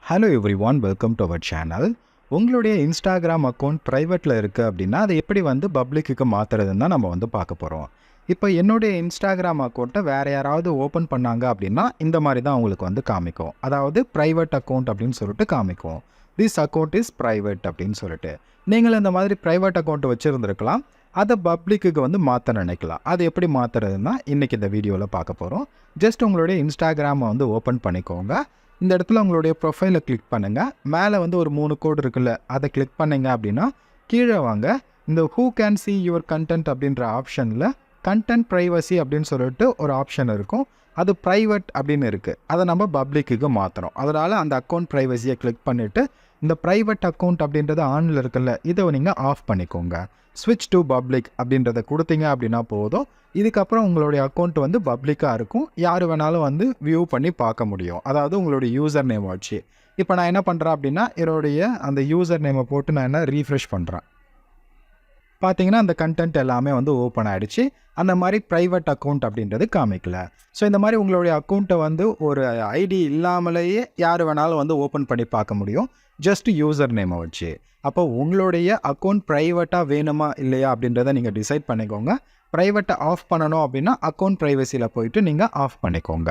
Hello everyone, welcome to our channel. உங்களுடைய Instagram account ப்ரைவேட்டில் இருக்குது அப்படின்னா அதை எப்படி பப்ளிக்கு மாற்றுறதுன்னு தான் நம்ம பார்க்க போகிறோம். இப்போ என்னுடைய இன்ஸ்டாகிராம் அக்கௌண்ட்டை வேறு யாராவது ஓப்பன் பண்ணாங்க அப்படின்னா இந்த மாதிரி தான் அவங்களுக்கு காமிக்கும். அதாவது ப்ரைவேட் அக்கௌண்ட் அப்படின்னு சொல்லிட்டு காமிக்கும். திஸ் அக்கௌண்ட் இஸ் ப்ரைவேட் அப்படின்னு சொல்லிட்டு நீங்கள் இந்த மாதிரி ப்ரைவேட் அக்கௌண்ட் வச்சுருந்துருக்கலாம். அதை பப்ளிக்கு மாற்ற நினைக்கலாம். அது எப்படி மாற்றுறதுன்னா இன்றைக்கி இந்த வீடியோவில் பார்க்க போகிறோம். ஜஸ்ட் உங்களுடைய இன்ஸ்டாகிராமை ஓப்பன் பண்ணிக்கோங்க. இந்த இடத்துல உங்களுடைய ப்ரொஃபைலை கிளிக் பண்ணுங்கள். மேலே ஒரு 3 கோடு இருக்குல்ல, அதை கிளிக் பண்ணிங்க அப்படின்னா கீழே வாங்க. இந்த who can see your content அப்படின்ற ஆப்ஷனில் கண்டென்ட் ப்ரைவசி அப்படின்னு சொல்லிட்டு ஒரு ஆப்ஷன் இருக்கும். அது ப்ரைவேட் அப்படின்னு இருக்குது. அதை நம்ம பப்ளிக்கு மாற்றுறோம். அதனால் அந்த அக்கௌண்ட் ப்ரைவசியை கிளிக் பண்ணிவிட்டு இந்த ப்ரைவேட் அக்கௌண்ட் அப்படின்றது ஆனில் இருக்குல்ல, இதை நீங்கள் ஆஃப் பண்ணிக்கோங்க. ஸ்விட்ச் டு பப்ளிக் அப்படின்றத கொடுத்தீங்க அப்படின்னா போதும். இதுக்கப்புறம் உங்களுடைய அக்கௌண்ட் பப்ளிக்காக இருக்கும். யார் வேணாலும் வியூ பண்ணி பார்க்க முடியும். அதாவது உங்களுடைய யூசர் நேம் வச்சு. இப்போ நான் என்ன பண்ணுறேன் அப்படின்னா என்னுடைய அந்த யூசர் நேமை போட்டு நான் ரீஃப்ரெஷ் பண்ணுறேன். பார்த்தீங்கன்னா அந்த கண்டென்ட் எல்லாமே ஓப்பன் ஆகிடுச்சு. அந்த மாதிரி ப்ரைவேட் அக்கௌண்ட் அப்படின்றது காமிக்கல. ஸோ இந்த மாதிரி உங்களுடைய அக்கௌண்ட்டை ஒரு ஐடி இல்லாமலேயே யார் வேணாலும் ஓப்பன் பண்ணி பார்க்க முடியும். ஜஸ்ட் யூசர் நேமை வச்சு. அப்போ உங்களுடைய அக்கௌண்ட் ப்ரைவேட்டாக வேணுமா இல்லையா அப்படின்றத நீங்கள் டிசைட் பண்ணிக்கோங்க. ப்ரைவேட்டை ஆஃப் பண்ணணும் அப்படின்னா அக்கௌண்ட் ப்ரைவசியில் போயிட்டு நீங்கள் ஆஃப் பண்ணிக்கோங்க.